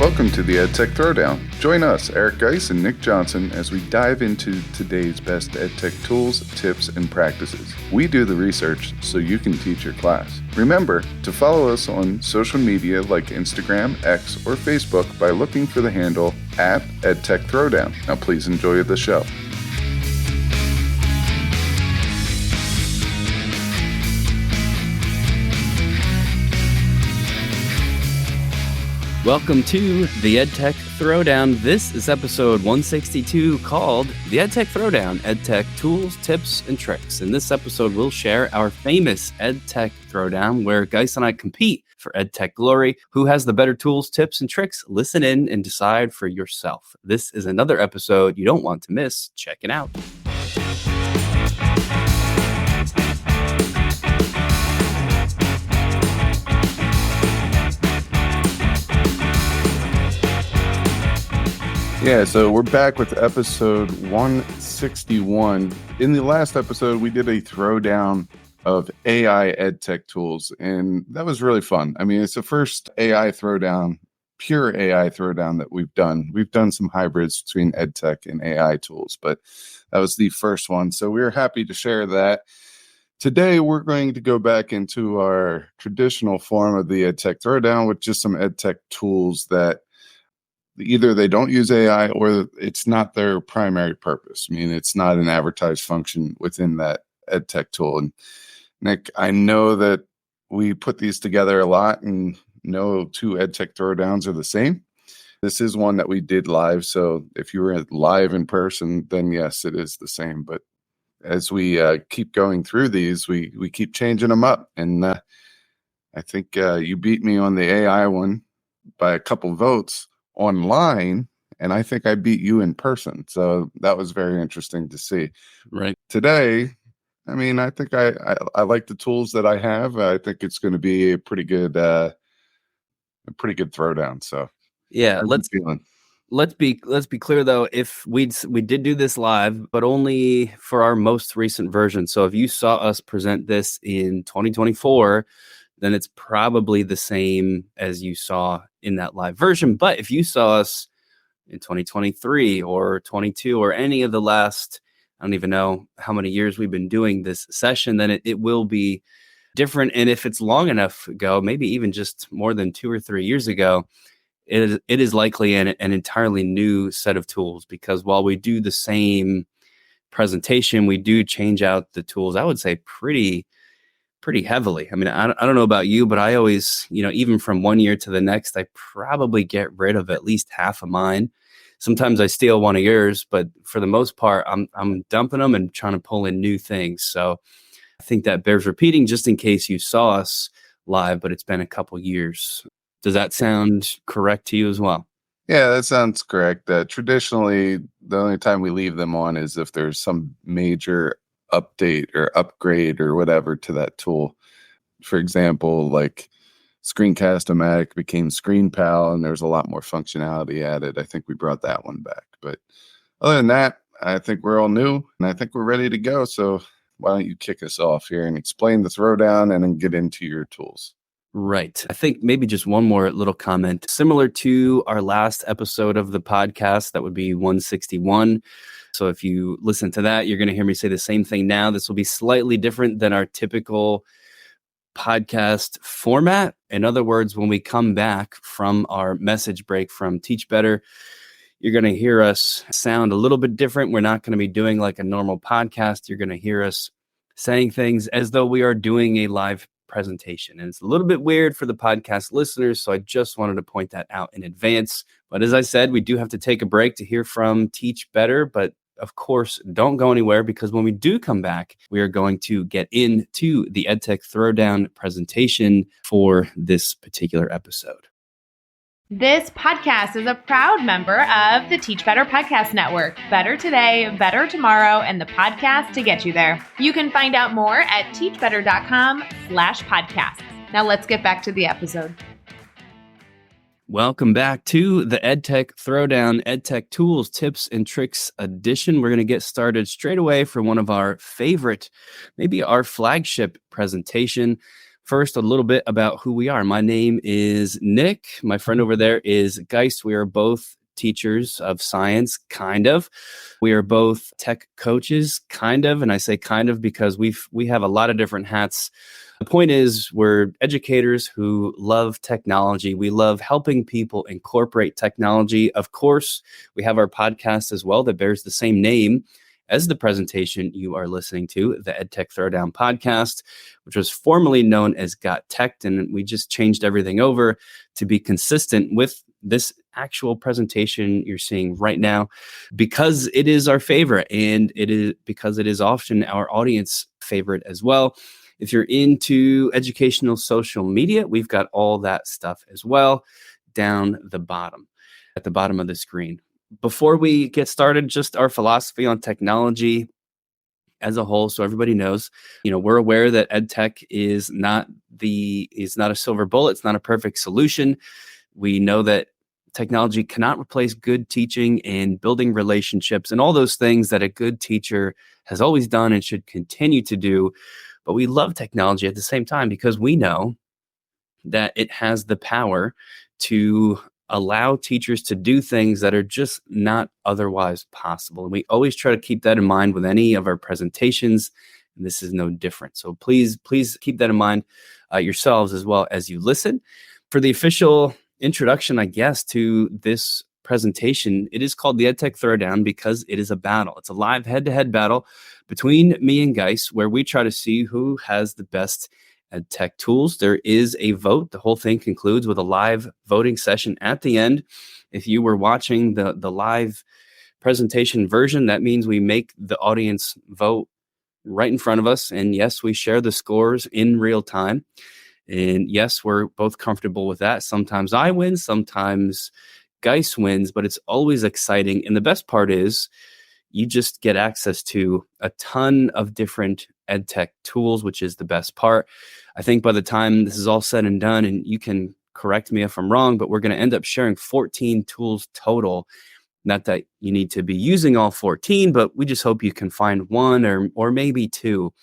Welcome to the EdTech Throwdown. Join us, Eric Guise and Nick Johnson, as we dive into today's best EdTech tools, tips, and practices. We do the research so you can teach your class. Remember to follow us on social media like Instagram, X, or Facebook by looking for the handle at EdTech Throwdown. Now please enjoy the show. Welcome to the EdTech Throwdown. This is episode 162 called the EdTech Throwdown, EdTech Tools, Tips, and Tricks. In this episode, we'll share our famous EdTech Throwdown where Guise and I compete for EdTech glory. Who has the better tools, tips, and tricks? Listen in and decide for yourself. This is another episode you don't want to miss. Check it out. Yeah, so we're back with episode 161. In the last episode, we did a throwdown of AI EdTech tools, and that was really fun. I mean, it's the first AI throwdown, pure AI throwdown that we've done. We've done some hybrids between EdTech and AI tools, but that was the first one. So we're happy to share that. Today, we're going to go back into our traditional form of the EdTech throwdown with just some EdTech tools that either they don't use AI or it's not their primary purpose. I mean, it's not an advertised function within that EdTech tool. And Nick, I know that we put these together a lot and no two EdTech throwdowns are the same. This is one that we did live. So if you were live in person, then yes, it is the same. But as we keep going through these, we keep changing them up. And I think you beat me on the AI one by a couple votes online, and I think I beat you in person. So that was very interesting to see. Right. Today, I mean, I think I like the tools that I have. I think it's going to be a pretty good throwdown. So yeah, let's be clear though. If we did do this live, but only for our most recent version. So if you saw us present this in 2024, then it's probably the same as you saw in that live version. But if you saw us in 2023 or 22 or any of the last, I don't even know how many years we've been doing this session, then it will be different. And if it's long enough ago, maybe even just more than 2 or 3 years ago, it is likely an entirely new set of tools, because while we do the same presentation, we do change out the tools, I would say pretty heavily. I mean, I don't know about you, but I always, even from one year to the next, I probably get rid of at least half of mine. Sometimes I steal one of yours, but for the most part, I'm dumping them and trying to pull in new things. So I think that bears repeating just in case you saw us live, but it's been a couple years. Does that sound correct to you as well? Yeah, that sounds correct. Traditionally, the only time we leave them on is if there's some major update or upgrade or whatever to that tool. For example, like Screencast-O-Matic became ScreenPal and there's a lot more functionality added. I think we brought that one back. But other than that, I think we're all new and I think we're ready to go. So why don't you kick us off here and explain the throwdown and then get into your tools? Right. I think maybe just one more little comment. Similar to our last episode of the podcast, that would be 161. So if you listen to that, you're going to hear me say the same thing now. This will be slightly different than our typical podcast format. In other words, when we come back from our message break from Teach Better, you're going to hear us sound a little bit different. We're not going to be doing like a normal podcast. You're going to hear us saying things as though we are doing a live presentation. And it's a little bit weird for the podcast listeners, so I just wanted to point that out in advance. But as I said, we do have to take a break to hear from Teach Better, but of course, don't go anywhere, because when we do come back, we are going to get into the EdTech Throwdown presentation for this particular episode. This podcast is a proud member of the Teach Better Podcast Network. Better today, better tomorrow, and the podcast to get you there. You can find out more at teachbetter.com/podcasts. Now let's get back to the episode. Welcome back to the EdTech Throwdown, EdTech Tools, Tips, and Tricks edition. We're going to get started straight away for one of our favorite, maybe our flagship presentation. First, a little bit about who we are. My name is Nick. My friend over there is Guise. We are both teachers of science, kind of. We are both tech coaches, kind of. And I say kind of because we have a lot of different hats. The point is, we're educators who love technology. We love helping people incorporate technology. Of course, we have our podcast as well that bears the same name as the presentation you are listening to, the EdTech Throwdown podcast, which was formerly known as Got Tech, and we just changed everything over to be consistent with this actual presentation you're seeing right now, because it is our favorite, and it is because it is often our audience favorite as well. If you're into educational social media, we've got all that stuff as well down the bottom, at the bottom of the screen. Before we get started, just our philosophy on technology as a whole, so everybody knows, we're aware that EdTech is not a silver bullet. It's not a perfect solution. We know that technology cannot replace good teaching and building relationships and all those things that a good teacher has always done and should continue to do. But we love technology at the same time because we know that it has the power to allow teachers to do things that are just not otherwise possible. And we always try to keep that in mind with any of our presentations, and this is no different. So please keep that in mind yourselves as well as you listen. For the official introduction, I guess, to this presentation, it is called the EdTech Throwdown because it is a battle. It's a live head-to-head battle between me and Guise, where we try to see who has the best EdTech tools. There is a vote. The whole thing concludes with a live voting session at the end. If you were watching the live presentation version, that means we make the audience vote right in front of us. And yes, we share the scores in real time. And yes, we're both comfortable with that. Sometimes I win, sometimes Guise wins, but it's always exciting. And the best part is you just get access to a ton of different EdTech tools, which is the best part. I think by the time this is all said and done, and you can correct me if I'm wrong, but we're going to end up sharing 14 tools total. Not that you need to be using all 14, but we just hope you can find one or maybe two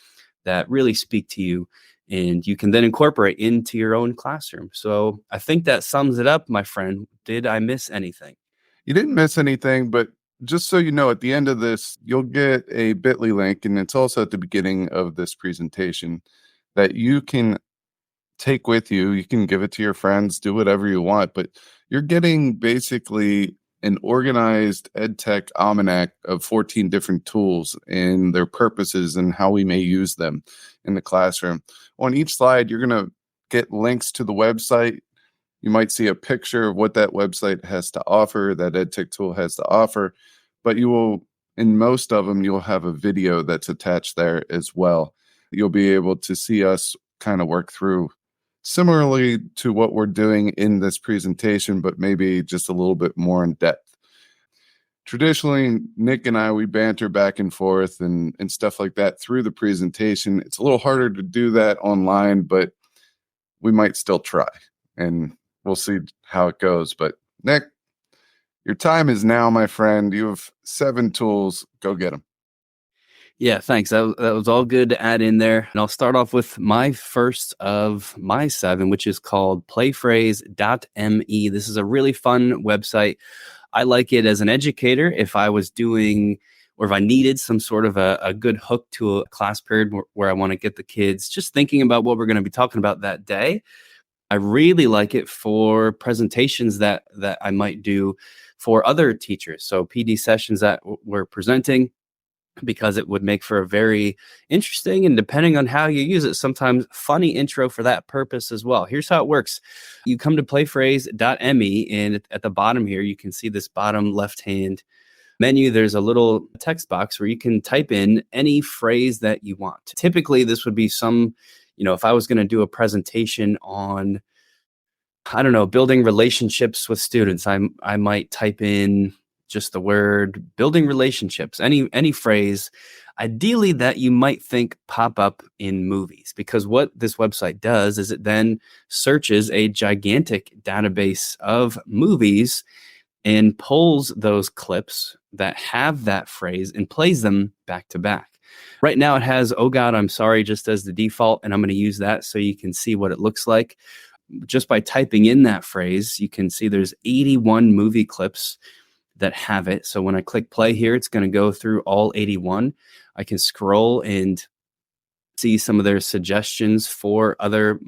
that really speak to you, and you can then incorporate into your own classroom. So I think that sums it up, my friend. Did I miss anything? You didn't miss anything, but just so you know, at the end of this, you'll get a bit.ly link, and it's also at the beginning of this presentation that you can take with you. You can give it to your friends, do whatever you want, but you're getting basically an organized EdTech almanac of 14 different tools and their purposes and how we may use them in the classroom. On each slide, you're going to get links to the website. You might see a picture of what that website has to offer, that EdTech tool has to offer, but you will, in most of them, you'll have a video that's attached there as well. You'll be able to see us kind of work through similarly to what we're doing in this presentation, but maybe just a little bit more in depth. Traditionally, Nick and I, we banter back and forth and stuff like that through the presentation. It's a little harder to do that online, but we might still try, and we'll see how it goes. But Nick, your time is now, my friend. You have 7 tools. Go get them. Yeah, thanks. That was all good to add in there. And I'll start off with my first of my 7, which is called playphrase.me. This is a really fun website. I like it as an educator. If I was doing, or if I needed some sort of a good hook to a class period where I want to get the kids just thinking about what we're going to be talking about that day, I really like it for presentations that I might do for other teachers. So PD sessions that we're presenting, because it would make for a very interesting, and depending on how you use it, sometimes funny intro for that purpose as well. Here's how it works. You come to playphrase.me, and at the bottom here, you can see this bottom left-hand menu. There's a little text box where you can type in any phrase that you want. Typically, this would be some, if I was going to do a presentation on, I don't know, building relationships with students, I might type in just the word building relationships, any phrase, ideally that you might think pop up in movies, because what this website does is it then searches a gigantic database of movies and pulls those clips that have that phrase and plays them back to back. Right now it has, "Oh God, I'm sorry," just as the default, and I'm going to use that so you can see what it looks like. Just by typing in that phrase, you can see there's 81 movie clips that have it. So when I click play here, it's going to go through all 81. I can scroll and see some of their suggestions for other,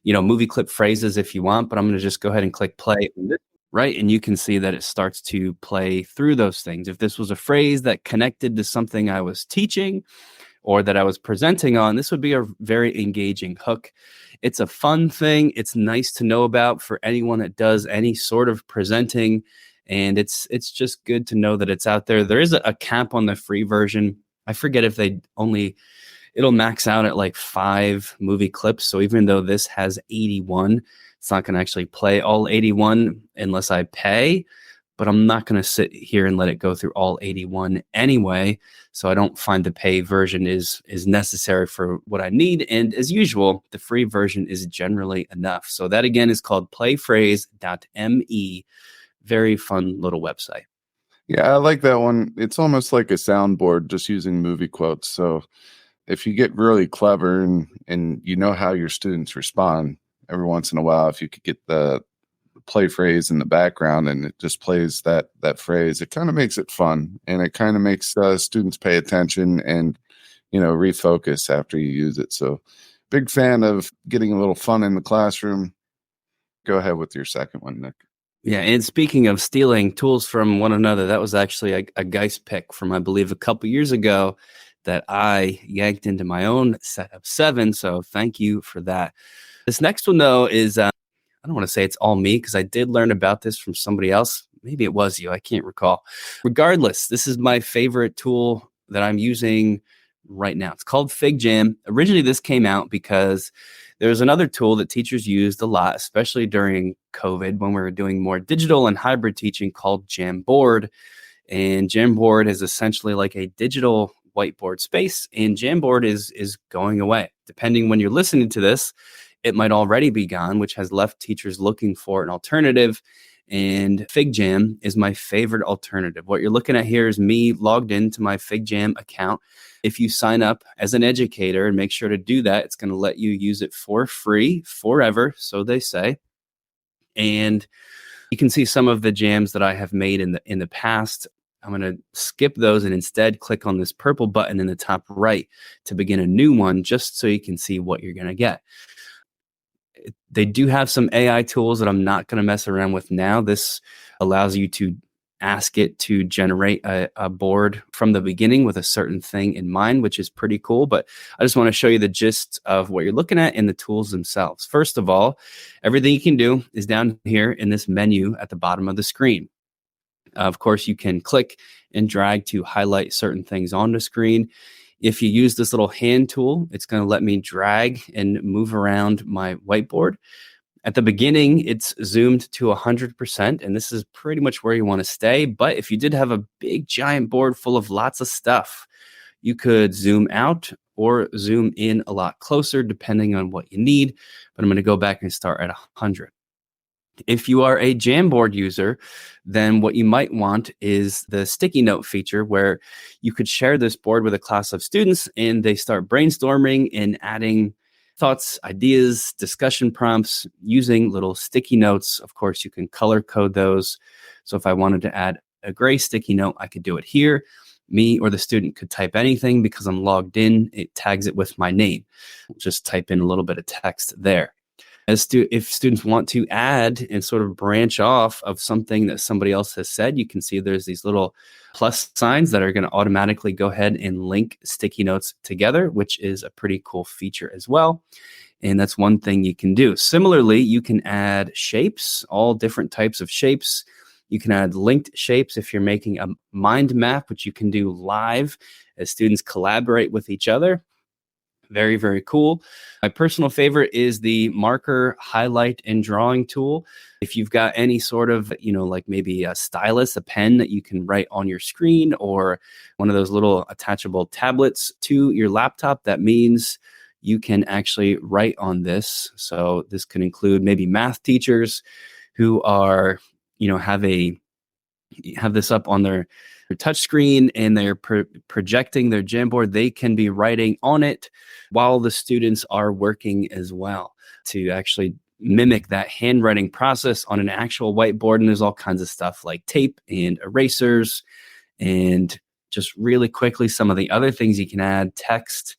movie clip phrases if you want, but I'm going to just go ahead and click play. Right. And you can see that it starts to play through those things. If this was a phrase that connected to something I was teaching or that I was presenting on, this would be a very engaging hook. It's a fun thing. It's nice to know about for anyone that does any sort of presenting. And it's just good to know that it's out there. There is a cap on the free version. I forget if it'll max out at like 5 movie clips. So even though this has 81, it's not going to actually play all 81 unless I pay. But I'm not going to sit here and let it go through all 81 anyway. So I don't find the pay version is necessary for what I need. And as usual, the free version is generally enough. So that again is called playphrase.me. Very fun little website. Yeah, I like that one. It's almost like a soundboard, just using movie quotes. So if you get really clever and you know how your students respond, every once in a while, if you could get the play phrase in the background and it just plays that phrase, it kind of makes it fun, and it kind of makes students pay attention and refocus after you use it. So big fan of getting a little fun in the classroom. Go ahead with your second one, Nick. Yeah, and speaking of stealing tools from one another, that was actually a Guise pick from, I believe, a couple years ago that I yanked into my own set of 7. So thank you for that. This next one, though, is, I don't want to say it's all me because I did learn about this from somebody else. Maybe it was you. I can't recall. Regardless, this is my favorite tool that I'm using right now. It's called FigJam. Originally, this came out because there's another tool that teachers used a lot, especially during COVID when we were doing more digital and hybrid teaching, called Jamboard. And Jamboard is essentially like a digital whiteboard space, and Jamboard is going away. Depending when you're listening to this, it might already be gone, which has left teachers looking for an alternative. And FigJam is my favorite alternative. What you're looking at here is me logged into my FigJam account. If you sign up as an educator, and make sure to do that, it's going to let you use it for free forever, so they say. And you can see some of the jams that I have made in the past. I'm going to skip those and instead click on this purple button in the top right to begin a new one, just so you can see what you're going to get. They do have some AI tools that I'm not going to mess around with now. This allows you to ask it to generate a board from the beginning with a certain thing in mind, which is pretty cool. But I just want to show you the gist of what you're looking at in the tools themselves. First of all, everything you can do is down here in this menu at the bottom of the screen. Of course, you can click and drag to highlight certain things on the screen. If you use this little hand tool, it's going to let me drag and move around my whiteboard. At the beginning, it's zoomed to 100%, and this is pretty much where you want to stay. But if you did have a big, giant board full of lots of stuff, you could zoom out or zoom in a lot closer, depending on what you need. But I'm going to go back and start at 100. If you are a Jamboard user, then what you might want is the sticky note feature, where you could share this board with a class of students and they start brainstorming and adding thoughts, ideas, discussion prompts using little sticky notes. Of course, you can color code those. So if I wanted to add a gray sticky note, I could do it here. Me or the student could type anything because I'm logged in. It tags it with my name. Just type in a little bit of text there. If students want to add and sort of branch off of something that somebody else has said, you can see there's these little plus signs that are going to automatically go ahead and link sticky notes together, which is a pretty cool feature as well. And that's one thing you can do. Similarly, you can add shapes, all different types of shapes. You can add linked shapes if you're making a mind map, which you can do live as students collaborate with each other. Very, very cool. My personal favorite is the marker, highlight, and drawing tool. If you've got any sort of, like maybe a stylus, a pen that you can write on your screen, or one of those little attachable tablets to your laptop, that means you can actually write on this. So this can include maybe math teachers who are, have this up on their touch screen and they're projecting their Jamboard, they can be writing on it while the students are working as well to actually mimic that handwriting process on an actual whiteboard. And there's all kinds of stuff like tape and erasers. And just really quickly, some of the other things you can add: text.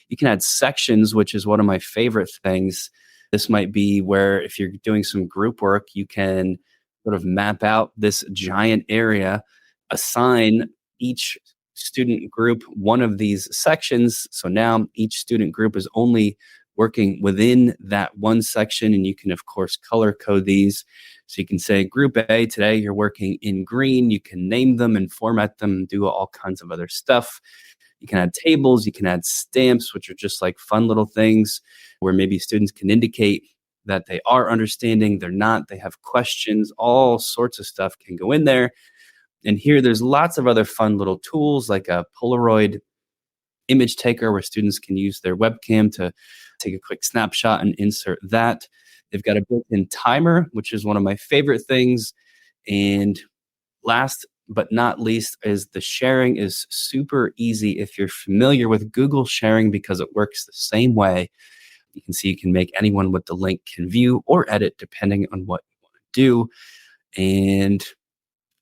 You can add sections, which is one of my favorite things. This might be where if you're doing some group work, you can sort of map out this giant area, assign each student group one of these sections. So now each student group is only working within that one section. And you can, of course, color code these. So you can say group A, today you're working in green. You can name them and format them and do all kinds of other stuff. You can add tables, you can add stamps, which are just like fun little things where maybe students can indicate that they are understanding, they're not, they have questions, all sorts of stuff can go in there. And here there's lots of other fun little tools like a Polaroid image taker where students can use their webcam to take a quick snapshot and insert that. They've got a built-in timer, which is one of my favorite things. And last but not least is the sharing is super easy if you're familiar with Google sharing because it works the same way. You can see you can make anyone with the link can view or edit depending on what you want to do. And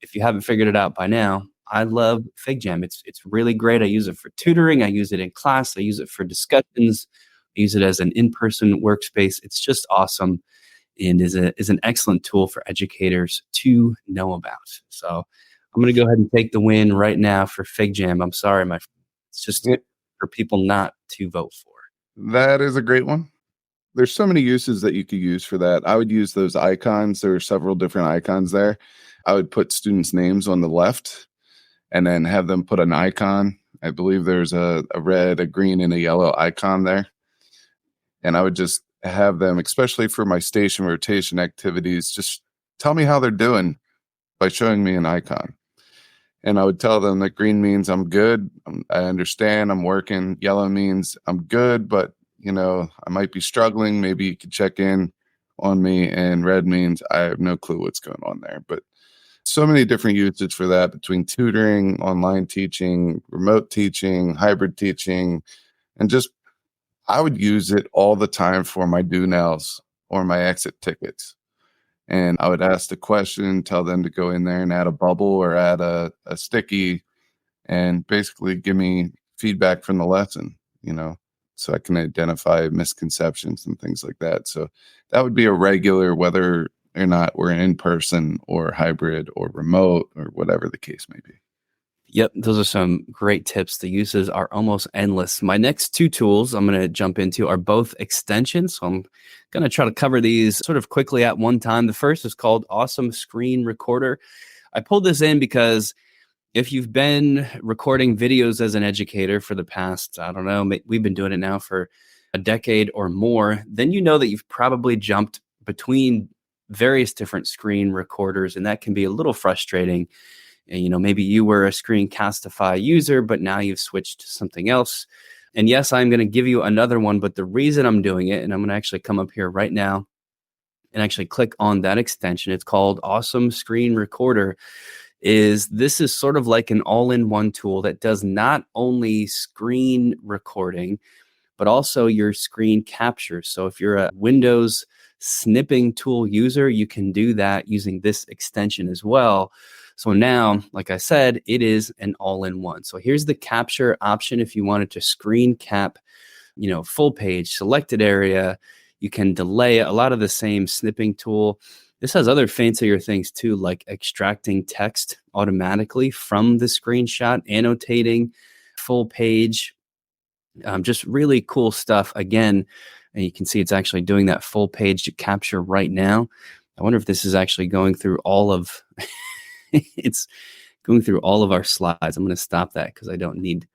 if you haven't figured it out by now, I love FigJam. It's really great. I use it for tutoring. I use it in class. I use it for discussions. I use it as an in-person workspace. It's just awesome and is an excellent tool for educators to know about. So I'm going to go ahead and take the win right now for FigJam. I'm sorry, my friend. It's just for people not to vote for. That is a great one. There's so many uses that you could use for that. I would use those icons. There are several different icons there. I would put students' names on the left and then have them put an icon. I believe there's a red, a green, and a yellow icon there. And I would just have them, especially for my station rotation activities, just tell me how they're doing by showing me an icon. And I would tell them that green means I'm good. I understand I'm working. Yellow means I'm good, but I might be struggling. Maybe you could check in on me. And red means I have no clue what's going on there. But so many different uses for that between tutoring, online teaching, remote teaching, hybrid teaching, and just I would use it all the time for my do nows or my exit tickets. And I would ask the question, tell them to go in there and add a bubble or add a sticky and basically give me feedback from the lesson, so I can identify misconceptions and things like that. So that would be a regular, whether or not we're in person or hybrid or remote or whatever the case may be. Yep, those are some great tips. The uses are almost endless. My next two tools I'm going to jump into are both extensions. So I'm going to try to cover these sort of quickly at one time. The first is called Awesome Screen Recorder. I pulled this in because if you've been recording videos as an educator for the past, I don't know, we've been doing it now for a decade or more, then you know that you've probably jumped between various different screen recorders, and that can be a little frustrating. And, maybe you were a Screencastify user, but now you've switched to something else. And yes, I'm going to give you another one, but the reason I'm doing it, and I'm going to actually come up here right now and actually click on that extension, it's called Awesome Screen Recorder, this is sort of like an all-in-one tool that does not only screen recording, but also your screen capture. So if you're a Windows snipping tool user, you can do that using this extension as well. So now, like I said, it is an all-in-one. So here's the capture option. If you wanted to screen cap, full page, selected area, you can delay a lot of the same snipping tool. This has other fancier things too, like extracting text automatically from the screenshot, annotating, full page, just really cool stuff. Again, and you can see it's actually doing that full page capture right now. I wonder if this is actually going through all of it's going through all of our slides. I'm going to stop that because I don't need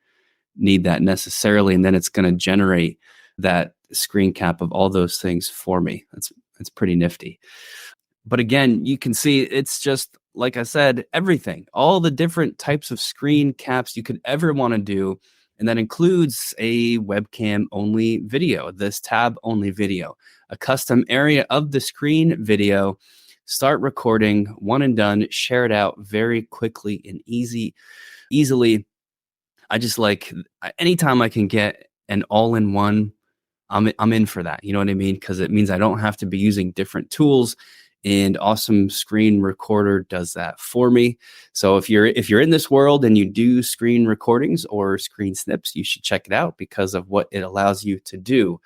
that necessarily. And then it's going to generate that screen cap of all those things for me. That's pretty nifty. But again, you can see it's just, like I said, everything, all the different types of screen caps you could ever want to do. And that includes a webcam only video, this tab only video, a custom area of the screen video, start recording, one and done, share it out very quickly and easily. I just like anytime I can get an all-in-one, I'm in for that. You know what I mean? Because it means I don't have to be using different tools. And Awesome Screen Recorder does that for me. So if you're in this world and you do screen recordings or screen snips, you should check it out because of what it allows you to do.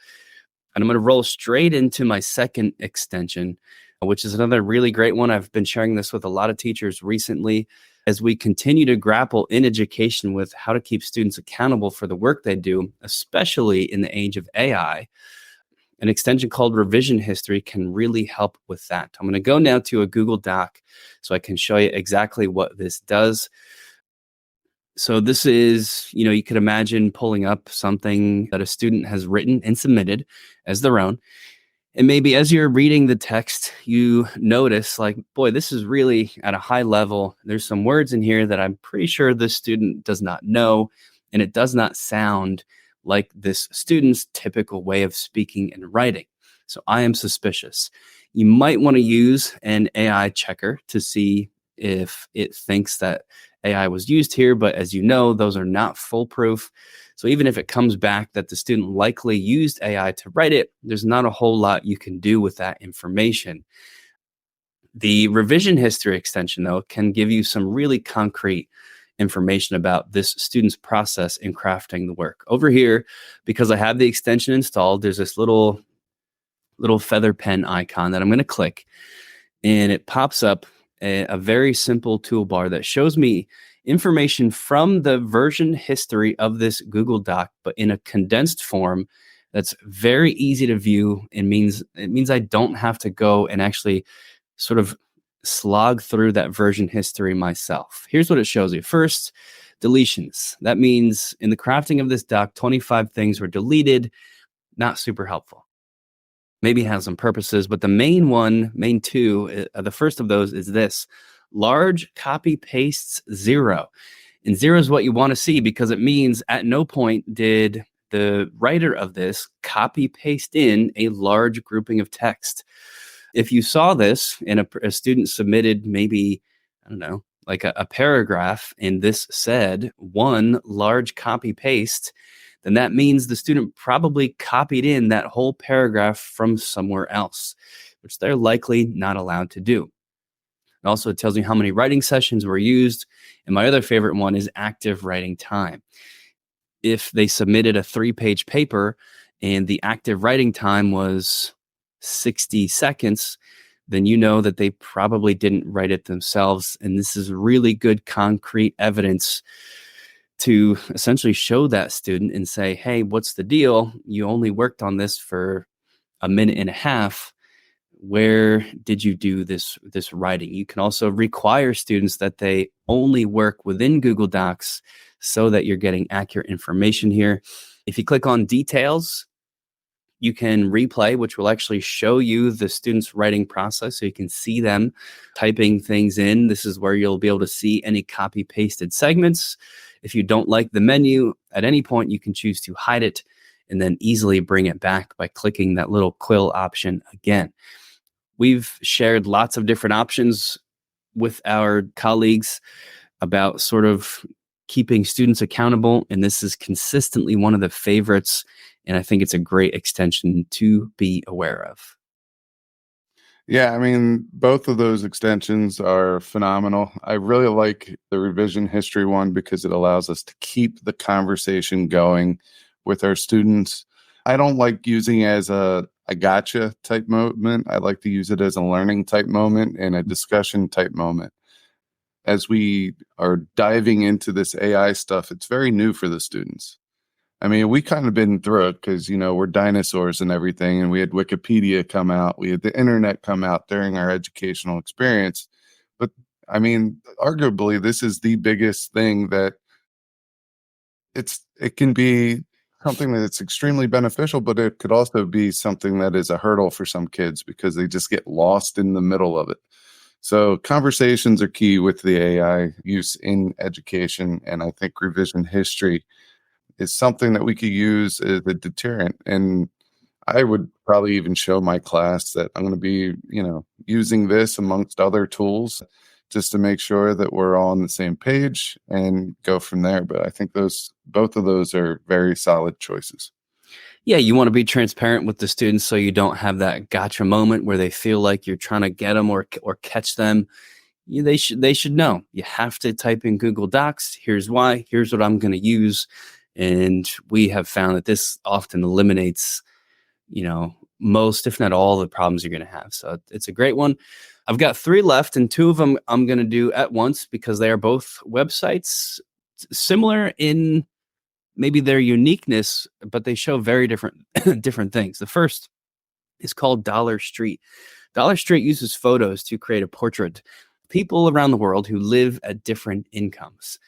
And I'm going to roll straight into my second extension, which is another really great one. I've been sharing this with a lot of teachers recently as we continue to grapple in education with how to keep students accountable for the work they do, especially in the age of AI. An extension called Revision History can really help with that. I'm going to go now to a Google Doc so I can show you exactly what this does. So this is, you could imagine pulling up something that a student has written and submitted as their own. And maybe as you're reading the text, you notice like, boy, this is really at a high level. There's some words in here that I'm pretty sure this student does not know, and it does not sound like this student's typical way of speaking and writing. So I am suspicious. You might want to use an AI checker to see if it thinks that AI was used here, but as you know, those are not foolproof. So even if it comes back that the student likely used AI to write it, there's not a whole lot you can do with that information. The revision history extension, though, can give you some really concrete information about this student's process in crafting the work. Over here, because I have the extension installed, there's this little feather pen icon that I'm going to click, and it pops up a very simple toolbar that shows me information from the version history of this Google Doc, but in a condensed form that's very easy to view. It means I don't have to go and actually sort of slog through that version history myself. Here's what it shows you. First, deletions. That means in the crafting of this doc, 25 things were deleted. Not super helpful. Maybe it has some purposes, but the main two, the first of those is this: large copy pastes 0. And 0 is what you want to see because it means at no point did the writer of this copy paste in a large grouping of text. If you saw this and a student submitted maybe, I don't know, like a paragraph, and this said one large copy paste, then that means the student probably copied in that whole paragraph from somewhere else, which they're likely not allowed to do. And also, it tells you how many writing sessions were used. And my other favorite one is active writing time. If they submitted a 3-page paper and the active writing time was 60 seconds, then you know that they probably didn't write it themselves. And this is really good concrete evidence to essentially show that student and say, hey, what's the deal? You only worked on this for a minute and a half. Where did you do this writing? You can also require students that they only work within Google Docs so that you're getting accurate information here. If you click on details, you can replay, which will actually show you the student's writing process so you can see them typing things in. This is where you'll be able to see any copy pasted segments. If you don't like the menu at any point, you can choose to hide it and then easily bring it back by clicking that little quill option again. We've shared lots of different options with our colleagues about sort of keeping students accountable, and this is consistently one of the favorites, and I think it's a great extension to be aware of. Yeah, I mean, both of those extensions are phenomenal. I really like the revision history one because it allows us to keep the conversation going with our students. I don't like using it as a gotcha type moment. I like to use it as a learning type moment and a discussion type moment. As we are diving into this AI stuff, it's very new for the students. I mean, we kind of been through it because, we're dinosaurs and everything. And we had Wikipedia come out. We had the internet come out during our educational experience. But I mean, arguably, this is the biggest thing that it can be something that's extremely beneficial, but it could also be something that is a hurdle for some kids because they just get lost in the middle of it. So conversations are key with the AI use in education. And I think revision history is something that we could use as a deterrent. And I would probably even show my class that I'm going to be, using this amongst other tools just to make sure that we're all on the same page and go from there. But I think both of those are very solid choices. Yeah, you want to be transparent with the students so you don't have that gotcha moment where they feel like you're trying to get them or catch them. They should know. You have to type in Google Docs. Here's why. Here's what I'm going to use. And we have found that this often eliminates, most, if not all, the problems you're going to have. So it's a great one. I've got 3 left, and 2 of them I'm going to do at once because they are both websites similar in maybe their uniqueness, but they show very different different things. The first is called Dollar Street. Dollar Street uses photos to create a portrait of people around the world who live at different incomes.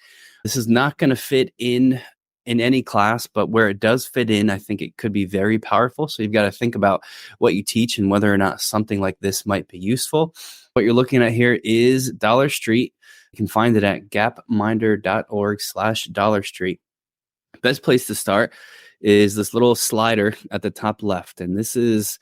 This is not going to fit in any class, but where it does fit in, I think it could be very powerful. So you've got to think about what you teach and whether or not something like this might be useful. What you're looking at here is Dollar Street. You can find it at gapminder.org/Dollar Street. Best place to start is this little slider at the top left. And this is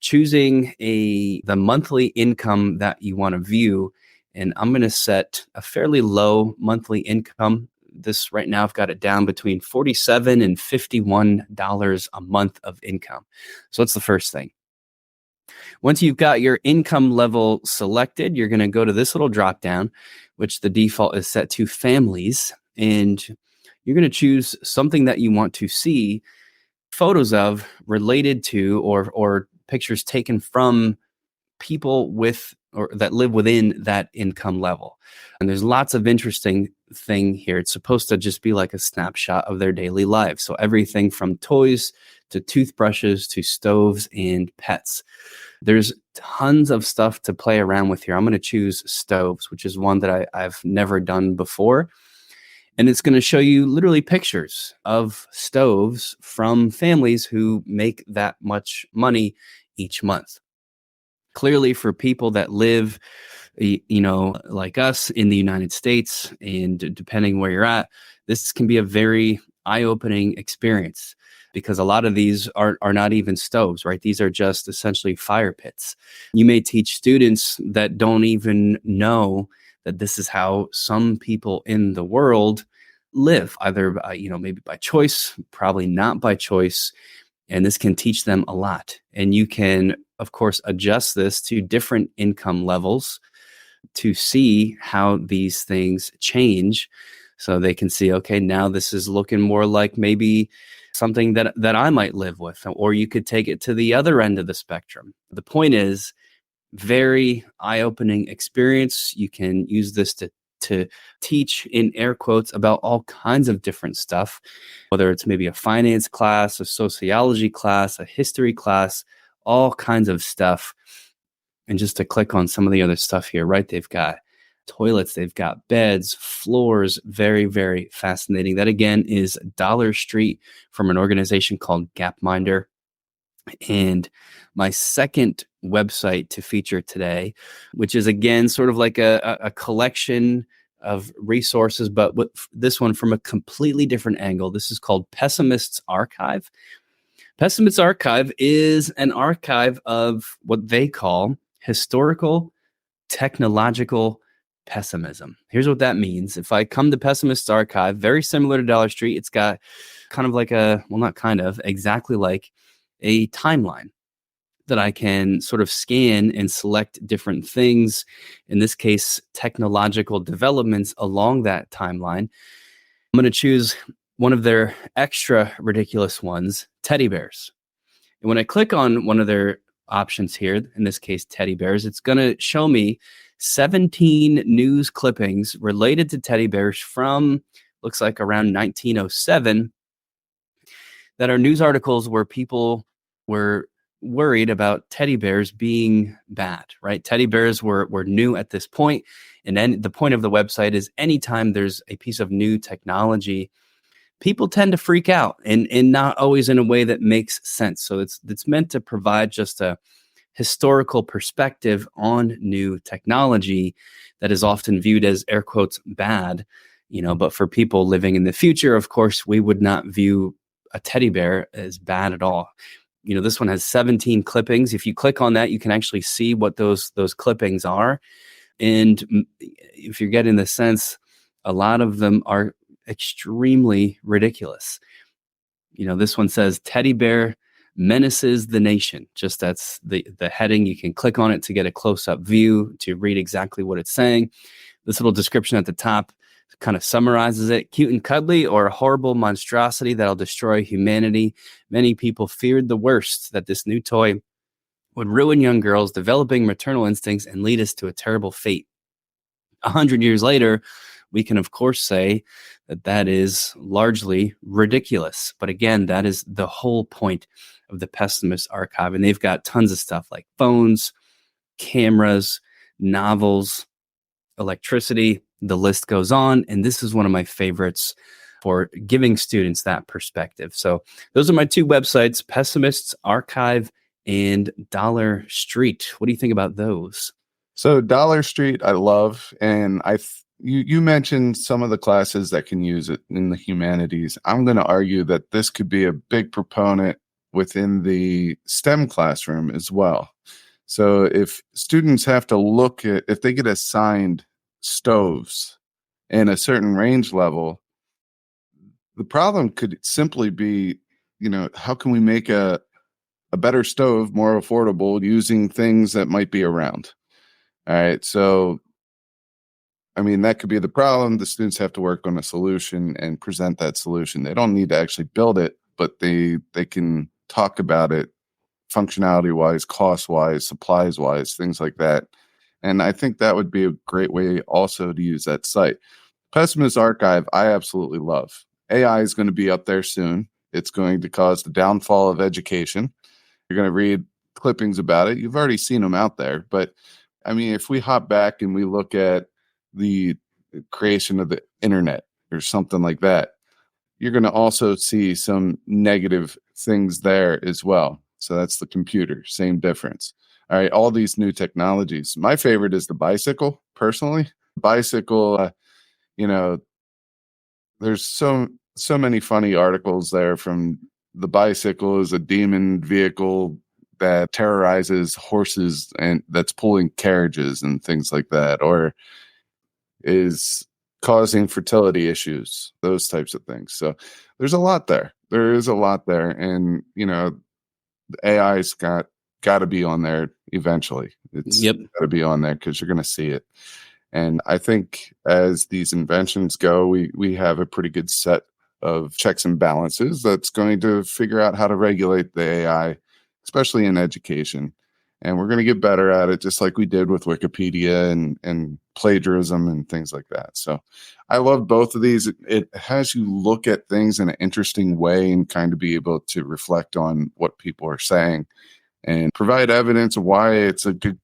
choosing the monthly income that you want to view. And I'm going to set a fairly low monthly income. This right now, I've got it down between $47 and $51 a month of income. So that's the first thing. Once you've got your income level selected, you're going to go to this little drop down, which the default is set to families. And you're going to choose something that you want to see photos of related to or pictures taken from people with or that live within that income level. And there's lots of interesting thing here. It's supposed to just be like a snapshot of their daily life. So everything from toys to toothbrushes to stoves and pets. There's tons of stuff to play around with here. I'm going to choose stoves, which is one that I've never done before. And it's going to show you literally pictures of stoves from families who make that much money each month. Clearly, for people that live, like us in the United States, and depending where you're at, this can be a very eye-opening experience because a lot of these are not even stoves, right? These are just essentially fire pits. You may teach students that don't even know that this is how some people in the world live, either maybe by choice, probably not by choice, and this can teach them a lot. And you can, of course, adjust this to different income levels to see how these things change, so they can see, okay, now this is looking more like maybe something that I might live with, or you could take it to the other end of the spectrum. The point is, very eye-opening experience. You can use this to teach, in air quotes, about all kinds of different stuff, whether it's maybe a finance class, a sociology class, a history class, all kinds of stuff. And just to click on some of the other stuff here, right? They've got toilets, they've got beds, floors, very, very fascinating. That again is Dollar Street from an organization called Gapminder. And my second website to feature today, which is again sort of like a collection of resources, but with this one from a completely different angle. This is called Pessimist's Archive. Pessimist's Archive is an archive of what they call historical technological pessimism. Here's what that means. If I come to Pessimist's Archive, very similar to Dollar Street, it's got kind of like exactly like a timeline that I can sort of scan and select different things, in this case, technological developments along that timeline. I'm going to choose one of their extra ridiculous ones, teddy bears. And when I click on one of their options here, in this case, teddy bears, it's going to show me 17 news clippings related to teddy bears from, looks like around 1907, that are news articles where people were worried about teddy bears being bad, right? Teddy bears were new at this point. And then the point of the website is anytime there's a piece of new technology, people tend to freak out and not always in a way that makes sense. So it's meant to provide just a historical perspective on new technology that is often viewed as, air quotes, bad, but for people living in the future, of course, we would not view a teddy bear as bad at all. This one has 17 clippings. If you click on that, you can actually see what those clippings are. And if you're getting the sense, a lot of them are extremely ridiculous. This one says teddy bear menaces the nation. Just that's the heading. You can click on it to get a close-up view to read exactly what it's saying. This little description at the top kind of summarizes it. Cute and cuddly, or a horrible monstrosity that'll destroy humanity. Many people feared the worst, that this new toy would ruin young girls, developing maternal instincts, and lead us to a terrible fate. 100 years later, we can, of course, say that is largely ridiculous. But again, that is the whole point of the Pessimist Archive. And they've got tons of stuff like phones, cameras, novels, electricity. The list goes on. And this is one of my favorites for giving students that perspective. So those are my two websites, Pessimist's Archive and Dollar Street. What do you think about those? So Dollar Street, I love, and you mentioned some of the classes that can use it in the humanities. I'm going to argue that this could be a big proponent within the STEM classroom as well. So if students have to look at, if they get assigned stoves in a certain range level, the problem could simply be, how can we make a better stove more affordable using things that might be around? All right. So, that could be the problem. The students have to work on a solution and present that solution. They don't need to actually build it, but they can talk about it functionality wise, cost wise, supplies wise, things like that. And I think that would be a great way also to use that site. Pessimist Archive, I absolutely love. AI is going to be up there soon. It's going to cause the downfall of education. You're going to read clippings about it. You've already seen them out there. But if we hop back and we look at the creation of the internet or something like that, you're going to also see some negative things there as well. So that's the computer, same difference. All right, all these new technologies. My favorite is the bicycle, personally. Bicycle, there's so many funny articles there from the bicycle is a demon vehicle that terrorizes horses and that's pulling carriages and things like that, or is causing fertility issues, those types of things. So there's a lot there. There is a lot there. And, the AI's got to be on there eventually. It's got to be on there because you're going to see it. And I think as these inventions go, we have a pretty good set of checks and balances that's going to figure out how to regulate the AI, especially in education. And we're going to get better at it, just like we did with Wikipedia and plagiarism and things like that. So I love both of these. It has you look at things in an interesting way and kind of be able to reflect on what people are saying and provide evidence of why it's a good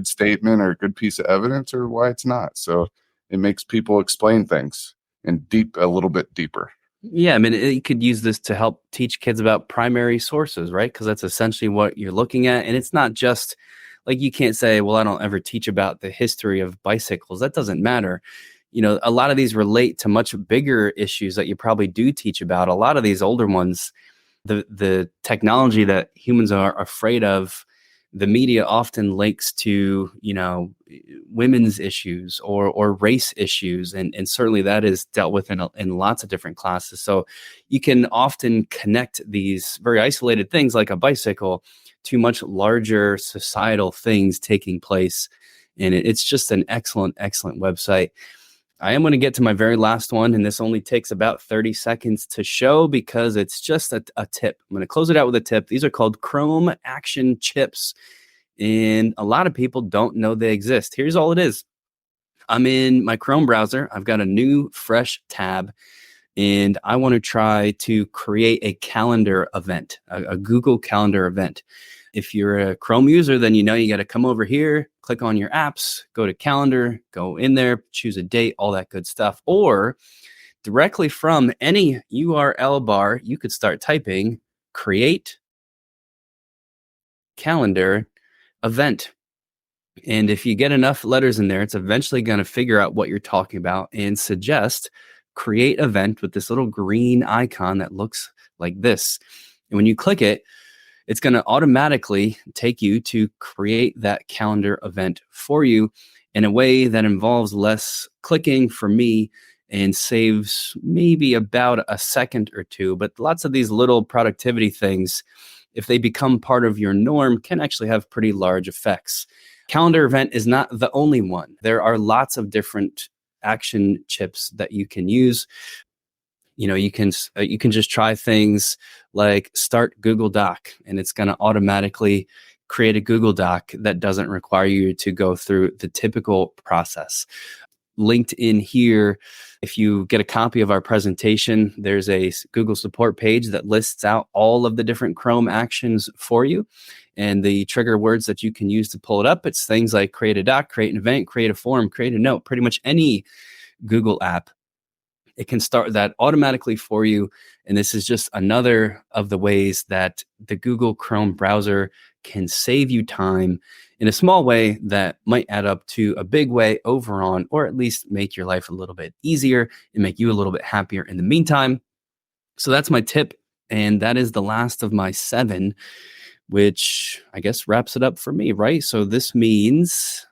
statement or a good piece of evidence or why it's not. So it makes people explain things and a little bit deeper. Yeah, you could use this to help teach kids about primary sources, right? Because that's essentially what you're looking at. And it's not just like you can't say, well, I don't ever teach about the history of bicycles. That doesn't matter. A lot of these relate to much bigger issues that you probably do teach about. A lot of these older ones, the technology that humans are afraid of, the media often links to, women's issues or race issues. And certainly that is dealt with in lots of different classes. So you can often connect these very isolated things like a bicycle to much larger societal things taking place. And it's just an excellent, excellent website. I am going to get to my very last one, and this only takes about 30 seconds to show because it's just a tip. I'm going to close it out with a tip. These are called Chrome Action Chips, and a lot of people don't know they exist. Here's all it is. I'm in my Chrome browser. I've got a new, fresh tab, and I want to try to create a calendar event, a Google Calendar event. If you're a Chrome user, then you got to come over here, click on your apps, go to calendar, go in there, choose a date, all that good stuff. Or directly from any URL bar, you could start typing create calendar event. And if you get enough letters in there, it's eventually going to figure out what you're talking about and suggest create event with this little green icon that looks like this. And when you click it, it's going to automatically take you to create that calendar event for you in a way that involves less clicking for me and saves maybe about a second or two. But lots of these little productivity things, if they become part of your norm, can actually have pretty large effects. Calendar event is not the only one. There are lots of different action chips that you can use. You can just try things like start Google Doc, and it's going to automatically create a Google Doc that doesn't require you to go through the typical process. Linked in here, if you get a copy of our presentation, there's a Google support page that lists out all of the different Chrome actions for you and the trigger words that you can use to pull it up. It's things like create a doc, create an event, create a form, create a note. Pretty much any Google app, it can start that automatically for you. And this is just another of the ways that the Google Chrome browser can save you time in a small way that might add up to a big way over on, or at least make your life a little bit easier and make you a little bit happier in the meantime. So that's my tip. And that is the last of my 7, which I guess wraps it up for me, right? So this means,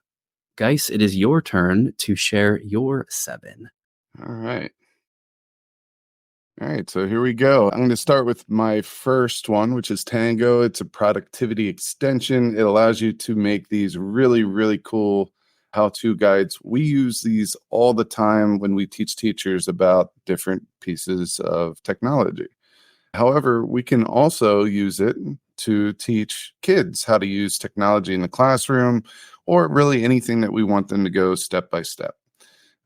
Guise, it is your turn to share your 7. All right. All right, so here we go. I'm going to start with my first one, which is Tango. It's a productivity extension. It allows you to make these really, really cool how-to guides. We use these all the time when we teach teachers about different pieces of technology. However, we can also use it to teach kids how to use technology in the classroom, or really anything that we want them to go step by step.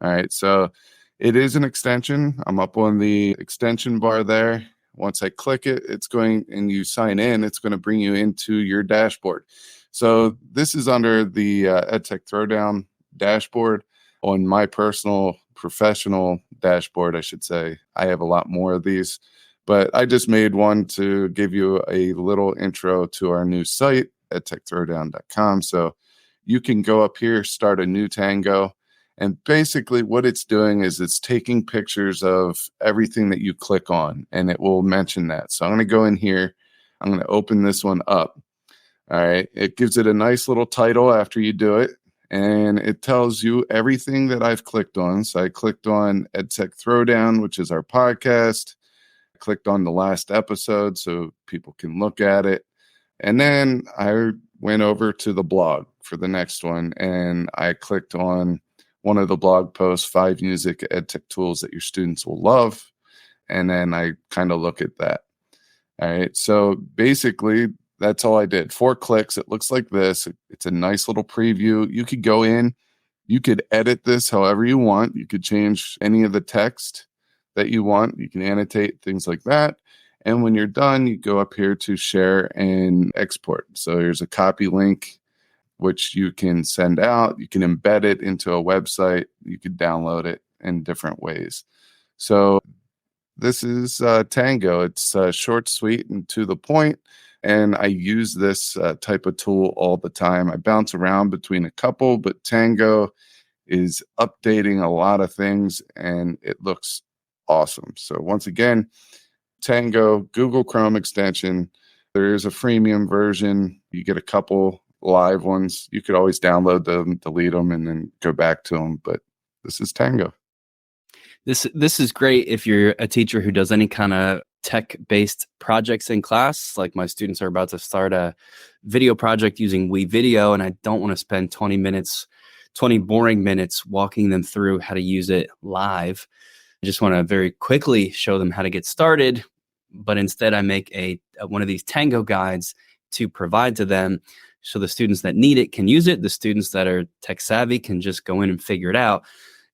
All right, so it is an extension. I'm up on the extension bar there. Once I click it, it's going, and you sign in, it's going to bring you into your dashboard. So this is under the EdTech Throwdown dashboard. On my personal professional dashboard, I should say, I have a lot more of these, but I just made one to give you a little intro to our new site, edtechthrowdown.com. So you can go up here, start a new Tango. And basically what it's doing is it's taking pictures of everything that you click on, and it will mention that. So I'm going to go in here. I'm going to open this one up. All right. It gives it a nice little title after you do it, and it tells you everything that I've clicked on. So I clicked on EdTech Throwdown, which is our podcast. I clicked on the last episode so people can look at it. And then I went over to the blog for the next one, and I clicked on one of the blog posts, 5 music EdTech tools that your students will love. And then I kind of look at that. All right. So basically, that's all I did. 4 clicks. It looks like this. It's a nice little preview. You could go in. You could edit this however you want. You could change any of the text that you want. You can annotate, things like that. And when you're done, you go up here to share and export. So here's a copy link, which you can send out. You can embed it into a website. You could download it in different ways. So this is Tango. It's short, sweet, and to the point. And I use this type of tool all the time. I bounce around between a couple, but Tango is updating a lot of things, and it looks awesome. So once again, Tango, Google Chrome extension. There is a freemium version. You get a couple live ones. You could always download them, delete them, and then go back to them. But this is Tango. This is great if you're a teacher who does any kind of tech-based projects in class. Like my students are about to start a video project using WeVideo, and I don't want to spend 20 boring minutes walking them through how to use it live. I just want to very quickly show them how to get started. But instead, I make one of these Tango guides to provide to them, so the students that need it can use it. The students that are tech savvy can just go in and figure it out.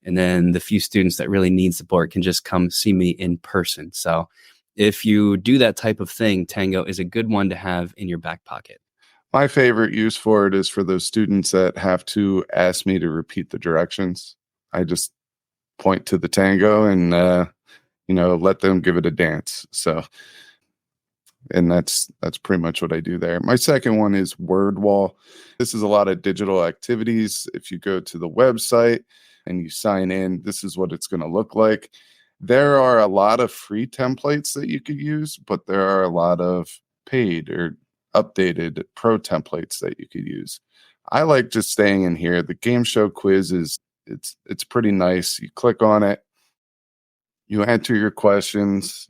And then the few students that really need support can just come see me in person. So if you do that type of thing, Tango is a good one to have in your back pocket. My favorite use for it is for those students that have to ask me to repeat the directions. I just point to the Tango and, let them give it a dance. So, and that's pretty much what I do there. My second one is WordWall. This is a lot of digital activities. If you go to the website and you sign in, this is what it's going to look like. There are a lot of free templates that you could use, but there are a lot of paid, or updated pro templates that you could use. I like just staying in here. The game show quiz it's pretty nice. You click on it, you enter your questions.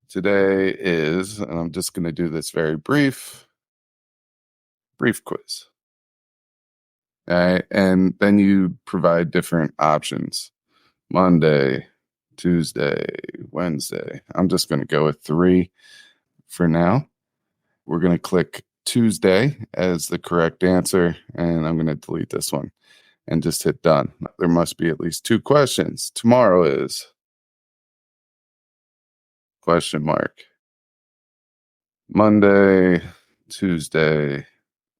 Today is, and I'm just going to do this very brief quiz. All right. And then you provide different options. Monday, Tuesday, Wednesday. I'm just going to go with 3 for now. We're going to click Tuesday as the correct answer, and I'm going to delete this one and just hit done. There must be at least 2 questions. Tomorrow is question mark. Monday, Tuesday,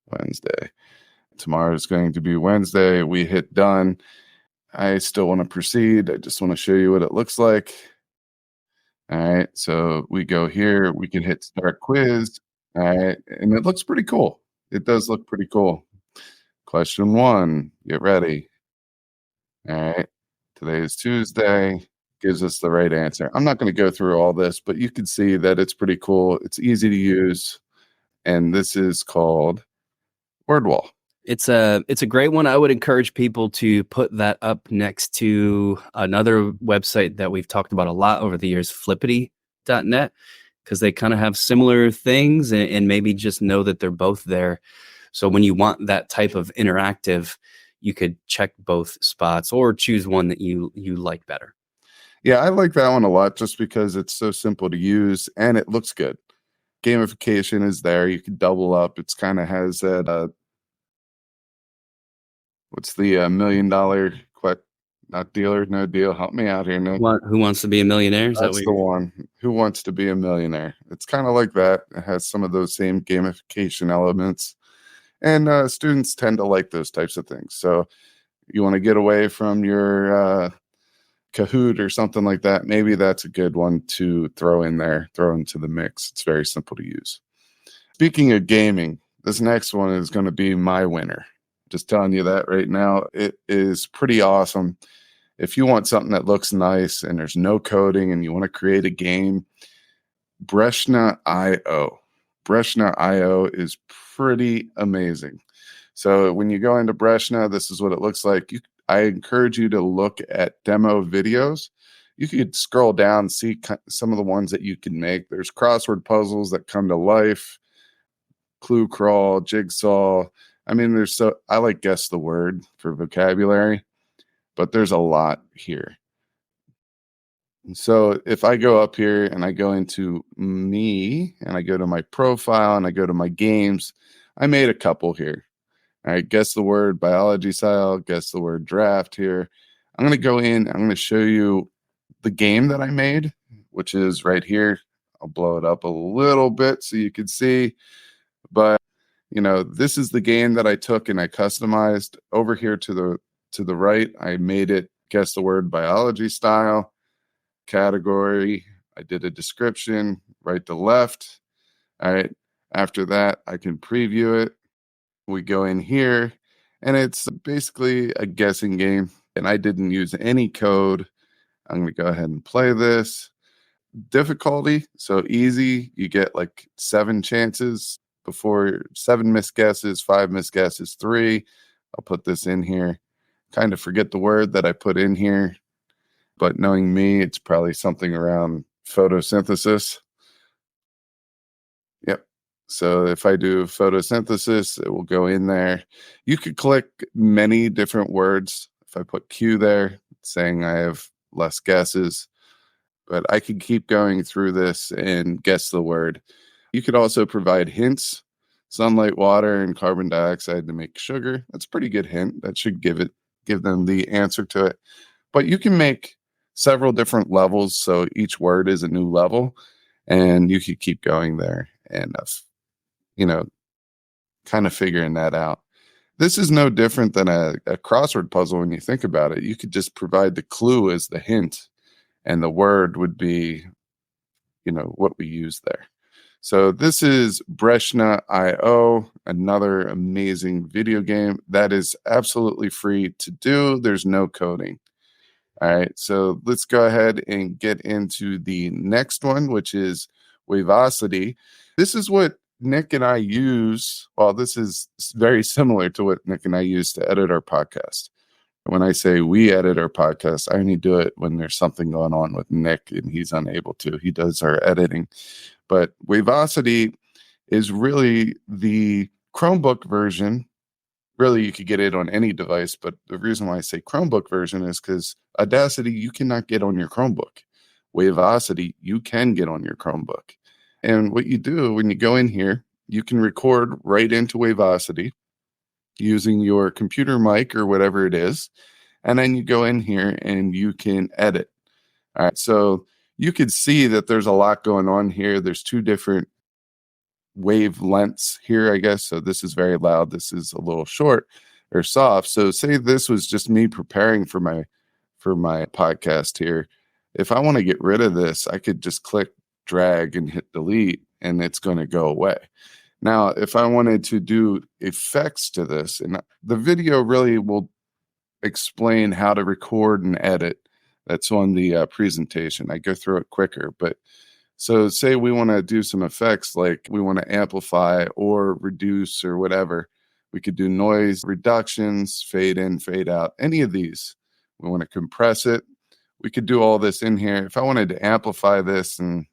Wednesday. Tomorrow is going to be Wednesday. We hit done. I still want to proceed. I just want to show you what it looks like. All right. So we go here. We can hit start quiz. All right. And it looks pretty cool. It does look pretty cool. Question 1. Get ready. All right. Today is Tuesday. Gives us the right answer. I'm not going to go through all this, but you can see that it's pretty cool. It's easy to use. And this is called WordWall. It's a great one. I would encourage people to put that up next to another website that we've talked about a lot over the years, flippity.net, because they kind of have similar things and maybe just know that they're both there. So when you want that type of interactive, you could check both spots or choose one that you like better. Yeah, I like that one a lot just because it's so simple to use and it looks good. Gamification is there. You can double up. It's kind of has that, what's the $1 million not dealer, no deal. Help me out here, Nick. Who Wants to Be a Millionaire? Is That's the one. Who Wants to Be a Millionaire? It's kind of like that. It has some of those same gamification elements. And students tend to like those types of things. So you want to get away from your Kahoot or something like that, maybe that's a good one to throw into the mix. It's very simple to use. Speaking of gaming, this next one is going to be my winner. Just telling you that right now. It is pretty awesome. If you want something that looks nice and there's no coding and you want to create a game, Breshna.io. Breshna.io is pretty amazing. So when you go into Breshna, this is what it looks like. I encourage you to look at demo videos. You could scroll down, see some of the ones that you can make. There's crossword puzzles that come to life, clue crawl, jigsaw. I mean, I like guess the word for vocabulary, but there's a lot here. So if I go up here and I go into me and I go to my profile and I go to my games, I made a couple here. All right, guess the word biology style, guess the word draft here. I'm going to go in, I'm going to show you the game that I made, which is right here. I'll blow it up a little bit so you can see. But, this is the game that I took and I customized. Over here to the right, I made it guess the word biology style, category. I did a description, right to left. All right, after that, I can preview it. We go in here, and it's basically a guessing game, and I didn't use any code. I'm going to go ahead and play this. Difficulty, so easy. You get like 7 chances before 7 misguesses, 5 misguesses, 3. I'll put this in here. Kind of forget the word that I put in here, but knowing me, it's probably something around photosynthesis. Yep. So if I do photosynthesis, it will go in there. You could click many different words. If I put Q there, it's saying I have less guesses, but I could keep going through this and guess the word. You could also provide hints: sunlight, water, and carbon dioxide to make sugar. That's a pretty good hint. That should give them the answer to it. But you can make several different levels, so each word is a new level, and you could keep going there and kind of figuring that out. This is no different than a crossword puzzle when you think about it. You could just provide the clue as the hint, and the word would be, what we use there. So this is Breshna.io, another amazing video game that is absolutely free to do. There's no coding. All right, so let's go ahead and get into the next one, which is Wavosity. This is what Nick and I use, well, this is very similar to what Nick and I use to edit our podcast. When I say we edit our podcast, I only do it when there's something going on with Nick and he's unable to. He does our editing. But Wavosity is really the Chromebook version. Really, you could get it on any device, but the reason why I say Chromebook version is because Audacity, you cannot get on your Chromebook. Wavosity, you can get on your Chromebook. And what you do when you go in here, you can record right into Wavosity using your computer mic or whatever it is. And then you go in here and you can edit. All right. So you could see that there's a lot going on here. There's two different wavelengths here, I guess. So this is very loud. This is a little short or soft. So say this was just me preparing for my podcast here. If I want to get rid of this, I could just click drag and hit delete and it's going to go away. Now, if I wanted to do effects to this, and the video really will explain how to record and edit. That's on the presentation. I go through it quicker, but so say we want to do some effects, like we want to amplify or reduce or whatever. We could do noise reductions, fade in, fade out, any of these. We want to compress it. We could do all this in here. If I wanted to amplify this, and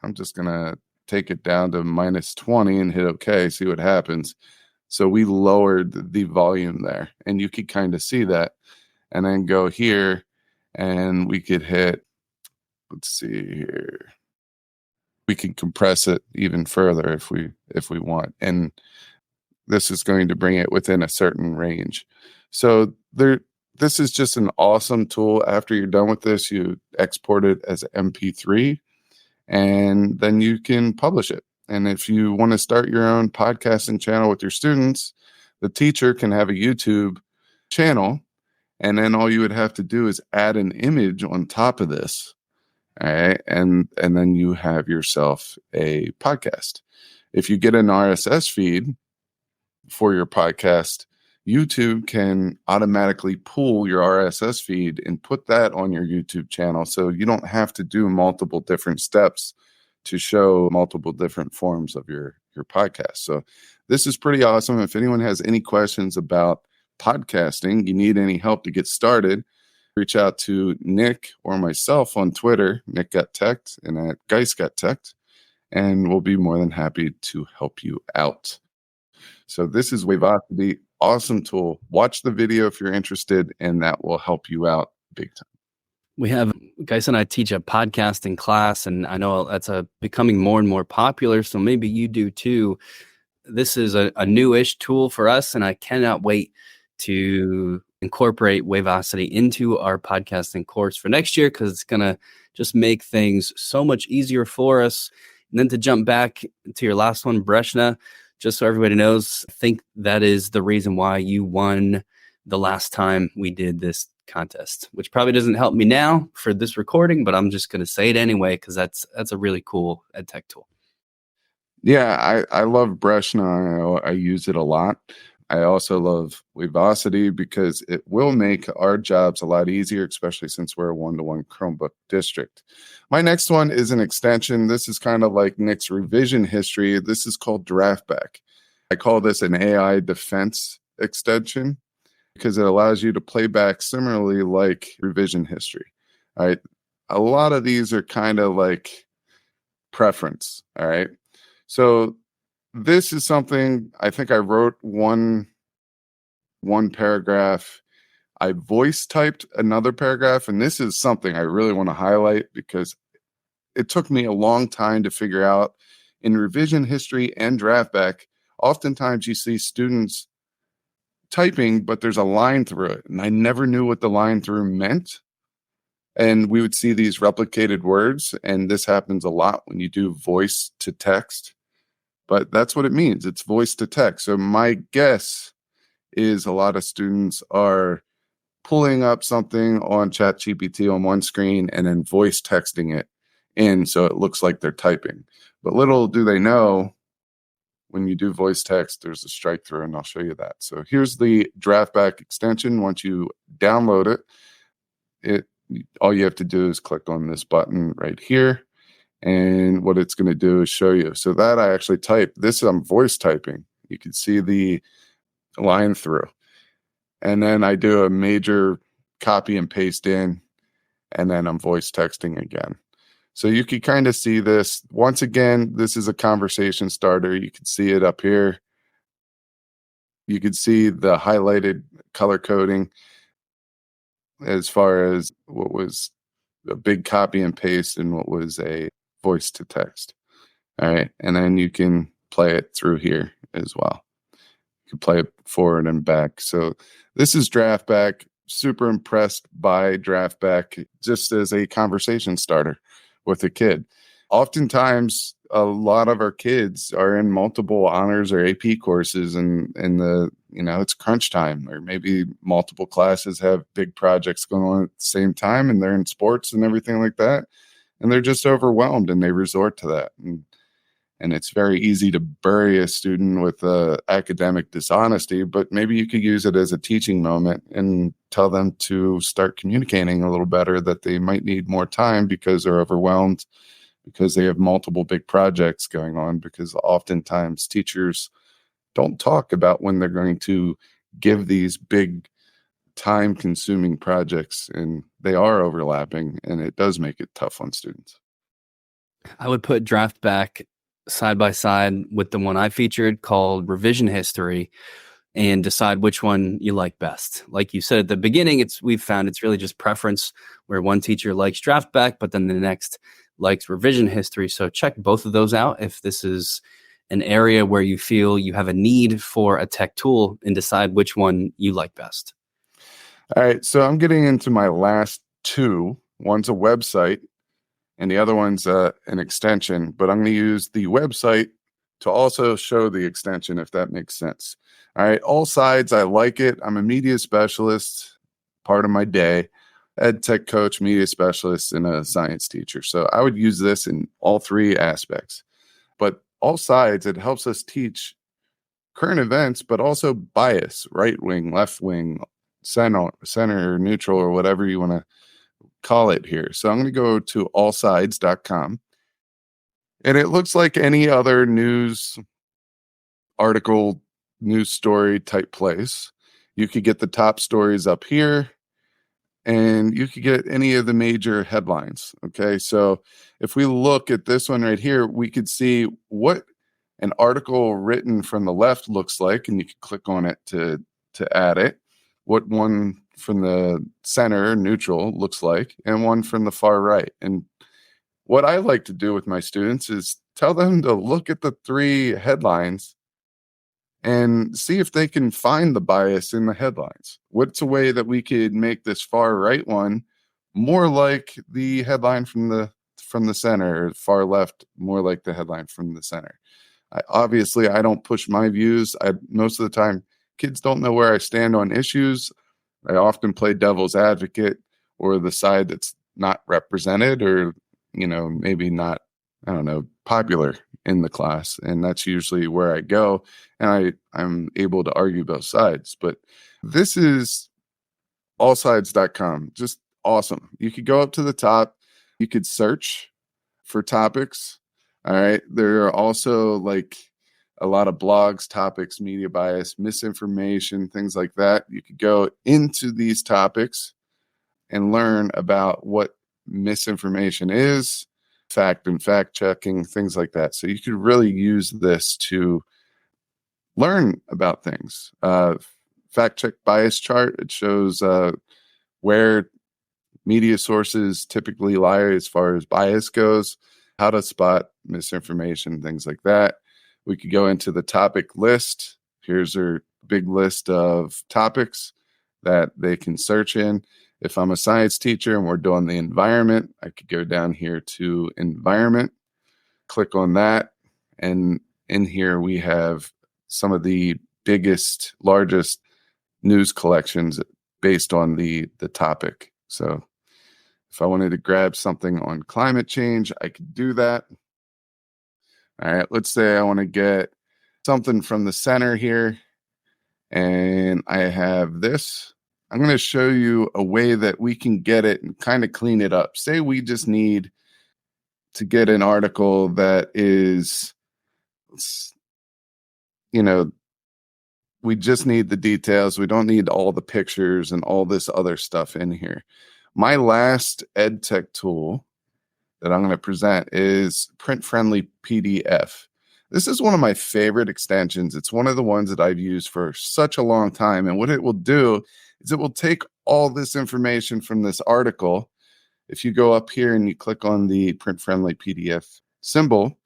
I'm just going to take it down to -20 and hit OK, see what happens. So we lowered the volume there, and you could kind of see that. And then go here, and we could hit, let's see here. We can compress it even further if we want. And this is going to bring it within a certain range. So this is just an awesome tool. After you're done with this, you export it as MP3, and then you can publish it. And if you want to start your own podcasting channel with your students, the teacher can have a YouTube channel, and then all you would have to do is add an image on top of this. All right. And then you have yourself a podcast. If you get an RSS feed for your podcast, YouTube can automatically pull your RSS feed and put that on your YouTube channel. So you don't have to do multiple different steps to show multiple different forms of your podcast. So this is pretty awesome. If anyone has any questions about podcasting, you need any help to get started, reach out to Nick or myself on Twitter, Nick Got Tech, and at Guise Got Tech, and we'll be more than happy to help you out. So this is Wavosity, awesome tool. Watch the video if you're interested, and that will help you out big time. We have Guise and I teach a podcasting class, and I know that's becoming more and more popular. So maybe you do too. This is a newish tool for us, and I cannot wait to incorporate Wavosity into our podcasting course for next year, because it's going to just make things so much easier for us. And then to jump back to your last one, Breshna, just so everybody knows, I think that is the reason why you won the last time we did this contest, which probably doesn't help me now for this recording, but I'm just going to say it anyway, because that's a really cool EdTech tool. Yeah, I love Breshna. I use it a lot. I also love Wavosity because it will make our jobs a lot easier, especially since we're a one-to-one Chromebook district. My next one is an extension. This is kind of like Nick's revision history. This is called Draftback. I call this an AI defense extension because it allows you to play back similarly like revision history. All right. A lot of these are kind of like preference. All right. So this is something I think I wrote one paragraph. I voice typed another paragraph, and this is something I really want to highlight because it took me a long time to figure out. In revision history and Draftback, oftentimes you see students typing, but there's a line through it, and I never knew what the line through meant. And we would see these replicated words, and this happens a lot when you do voice to text. But that's what it means. It's voice to text. So my guess is a lot of students are pulling up something on ChatGPT on one screen and then voice texting it in so it looks like they're typing. But little do they know, when you do voice text, there's a strike through, and I'll show you that. So here's the Draftback extension. Once you download it, all you have to do is click on this button right here, And what it's going to do is show you. So that I actually type. This I'm voice typing. You can see the line through. And then I do a major copy and paste in, and then I'm voice texting again. So you can kind of see this. Once again, this is a conversation starter. You can see it up here. You can see the highlighted color coding as far as what was a big copy and paste and what was a voice to text. All right. And then you can play it through here as well. You can play it forward and back. So this is Draftback. Super impressed by Draftback just as a conversation starter with a kid. Oftentimes, a lot of our kids are in multiple honors or AP courses, and it's crunch time, or maybe multiple classes have big projects going on at the same time, and they're in sports and everything like that, and they're just overwhelmed, and they resort to that. And it's very easy to bury a student with academic dishonesty, but maybe you could use it as a teaching moment and tell them to start communicating a little better, that they might need more time because they're overwhelmed, because they have multiple big projects going on, because oftentimes teachers don't talk about when they're going to give these big time-consuming projects, and they are overlapping, and it does make it tough on students. I would put Draftback side by side with the one I featured called Revision History, and decide which one you like best. Like you said at the beginning, we've found it's really just preference, where one teacher likes Draftback, but then the next likes Revision History. So check both of those out if this is an area where you feel you have a need for a tech tool, and decide which one you like best. All right, so I'm getting into my last two. One's a website, and the other one's an extension, but I'm going to use the website to also show the extension, if that makes sense. All right, All Sides, I like it. I'm a media specialist, part of my day, ed tech coach, media specialist, and a science teacher. So I would use this in all three aspects. But All Sides, it helps us teach current events, but also bias, right wing, left wing, center, neutral, or whatever you want to call it here. So I'm going to go to allsides.com. And it looks like any other news article, news story type place. You could get the top stories up here, and you could get any of the major headlines. Okay, so if we look at this one right here, we could see what an article written from the left looks like, and you can click on it to add it. What one from the center, neutral, looks like, and one from the far right. And what I like to do with my students is tell them to look at the three headlines and see if they can find the bias in the headlines. What's a way that we could make this far right one more like the headline from the center, or far left more like the headline from the center? Obviously, I don't push my views. Most of the time, kids don't know where I stand on issues. I often play devil's advocate, or the side that's not represented, or maybe not, popular in the class. And that's usually where I go, and I'm able to argue both sides. But this is allsides.com. Just awesome. You could go up to the top. You could search for topics. All right. There are also like a lot of blogs, topics, media bias, misinformation, things like that. You could go into these topics and learn about what misinformation is, fact and fact checking, things like that. So you could really use this to learn about things. Fact check bias chart. It shows where media sources typically lie as far as bias goes, how to spot misinformation, things like that. We could go into the topic list. Here's our big list of topics that they can search in. If I'm a science teacher and we're doing the environment, I could go down here to environment, click on that. And in here, we have some of the biggest, largest news collections based on the topic. So if I wanted to grab something on climate change, I could do that. All right, let's say I want to get something from the center here, and I have this. I'm going to show you a way that we can get it and kind of clean it up. Say we just need to get an article that is, we just need the details. We don't need all the pictures and all this other stuff in here. My last EdTech tool that I'm going to present is Print Friendly PDF. This is one of my favorite extensions. It's one of the ones that I've used for such a long time. And what it will do is it will take all this information from this article. If you go up here and you click on the Print Friendly PDF symbol,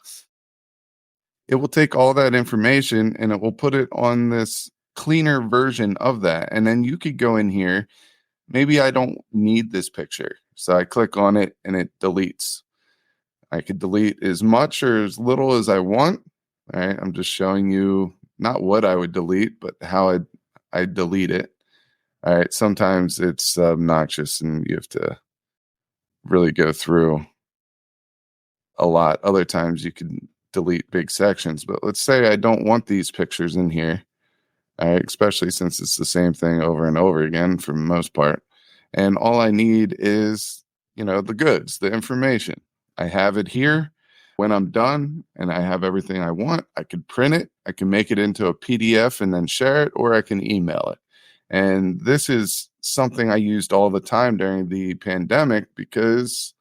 it will take all that information and it will put it on this cleaner version of that. And then you could go in here. Maybe I don't need this picture. So I click on it and it deletes. I could delete as much or as little as I want. All right. I'm just showing you not what I would delete, but how I delete it. All right. Sometimes it's obnoxious and you have to really go through a lot. Other times you can delete big sections, but let's say I don't want these pictures in here, all right, especially since it's the same thing over and over again for the most part. And all I need is, the goods, the information. I have it here. When I'm done and I have everything I want, I can print it. I can make it into a PDF and then share it, or I can email it. And this is something I used all the time during the pandemic because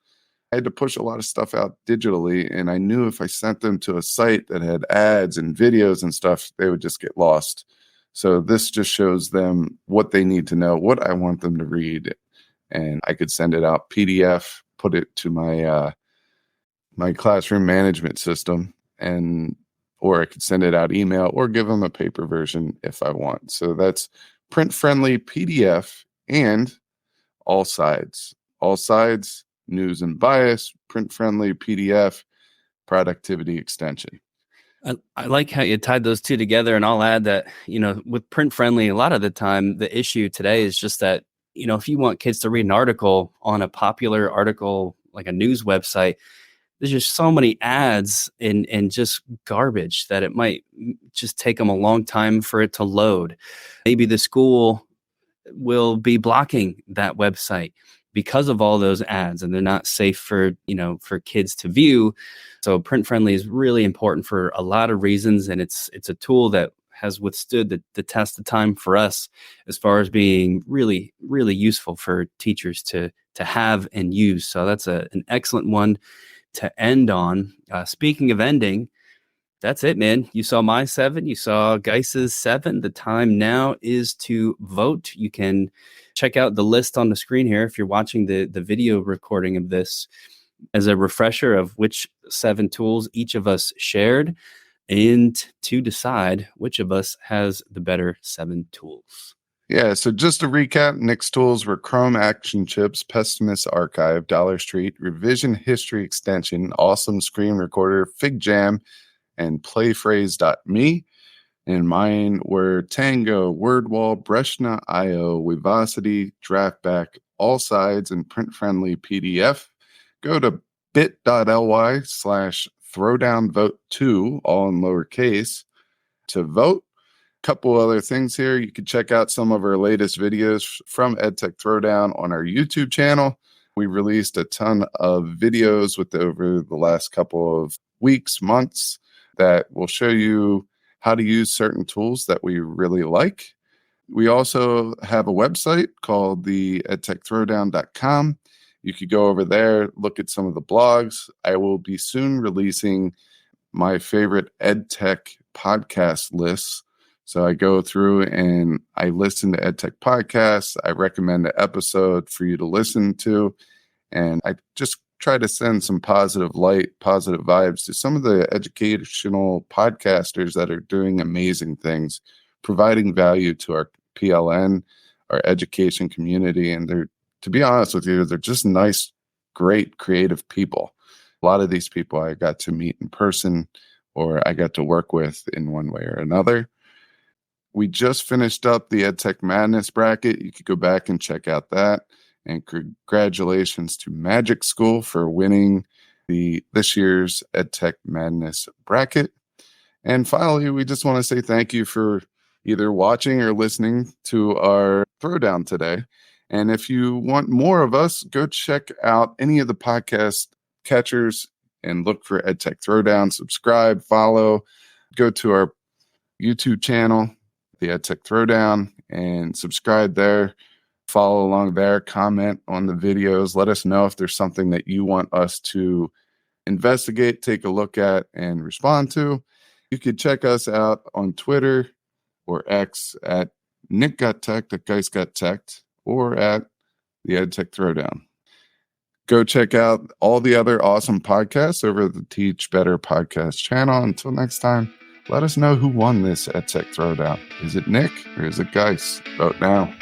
I had to push a lot of stuff out digitally, and I knew if I sent them to a site that had ads and videos and stuff, they would just get lost. So this just shows them what they need to know, what I want them to read, and I could send it out PDF, put it to my my classroom management system, or I could send it out email or give them a paper version if I want. So that's Print Friendly PDF and all sides. News and bias, Print Friendly PDF, productivity extension. I like how you tied those two together, and I'll add that, with Print Friendly, a lot of the time, the issue today is just that, if you want kids to read an article on a popular article, like a news website, there's just so many ads and just garbage that it might just take them a long time for it to load. Maybe the school will be blocking that website because of all those ads, and they're not safe for kids to view. So Print Friendly is really important for a lot of reasons, and it's a tool that has withstood the test of time for us as far as being really, really useful for teachers to have and use. So that's an excellent one to end on. Speaking of ending, that's it, man. You saw my 7. You saw Guise's 7. The time now is to vote. You can check out the list on the screen here if you're watching the video recording of this as a refresher of which 7 tools each of us shared, and to decide which of us has the better 7 tools. Yeah, so just to recap, Nick's tools were Chrome Action Chips, Pessimist Archive, Dollar Street, Revision History Extension, Awesome Screen Recorder, FigJam, and Playphrase.me. And mine were Tango, WordWall, Breshna.io, Weavosity, Draftback, All Sides, and Print Friendly PDF. Go to bit.ly/throwdownvote2, all in lowercase, to vote. Couple other things here. You can check out some of our latest videos from EdTech Throwdown on our YouTube channel. We released a ton of videos over the last couple of weeks, months, that will show you how to use certain tools that we really like. We also have a website called the edtechthrowdown.com. You could go over there, look at some of the blogs. I will be soon releasing my favorite EdTech podcast lists. So I go through and I listen to EdTech podcasts. I recommend an episode for you to listen to. And I just try to send some positive light, positive vibes to some of the educational podcasters that are doing amazing things, providing value to our PLN, our education community. And to be honest with you, they're just nice, great, creative people. A lot of these people I got to meet in person, or I got to work with in one way or another. We just finished up the EdTech Madness bracket. You could go back and check out that. And congratulations to Magic School for winning this year's EdTech Madness bracket. And finally, we just want to say thank you for either watching or listening to our throwdown today. And if you want more of us, go check out any of the podcast catchers and look for EdTech Throwdown. Subscribe, follow, go to our YouTube channel, the EdTech Throwdown, and subscribe there. Follow along there, comment on the videos. Let us know if there's something that you want us to investigate, take a look at, and respond to. You could check us out on Twitter or X at Nick Got Tech, at Guise Got Tech, or at the EdTech Throwdown. Go check out all the other awesome podcasts over the Teach Better podcast channel. Until next time, let us know who won this EdTech Throwdown. Is it Nick or is it Guise? Vote now.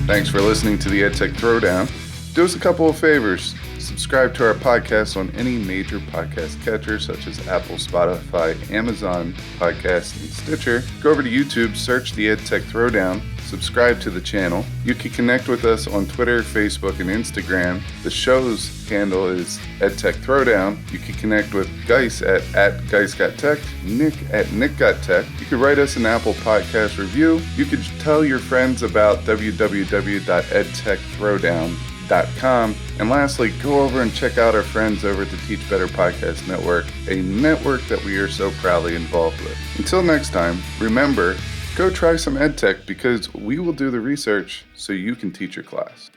Thanks for listening to the EdTech Throwdown. Do us a couple of favors. Subscribe to our podcast on any major podcast catcher such as Apple, Spotify, Amazon Podcasts, and Stitcher. Go over to YouTube, search the EdTech Throwdown, subscribe to the channel. You can connect with us on Twitter, Facebook, and Instagram. The show's handle is EdTech Throwdown. You can connect with Guise at Guise Got Tech, Nick at Nick Got Tech. You can write us an Apple Podcast review. You could tell your friends about www.edtechthrowdown.com. And lastly, go over and check out our friends over at the Teach Better Podcast Network, a network that we are so proudly involved with. Until next time, remember, go try some EdTech because we will do the research so you can teach your class.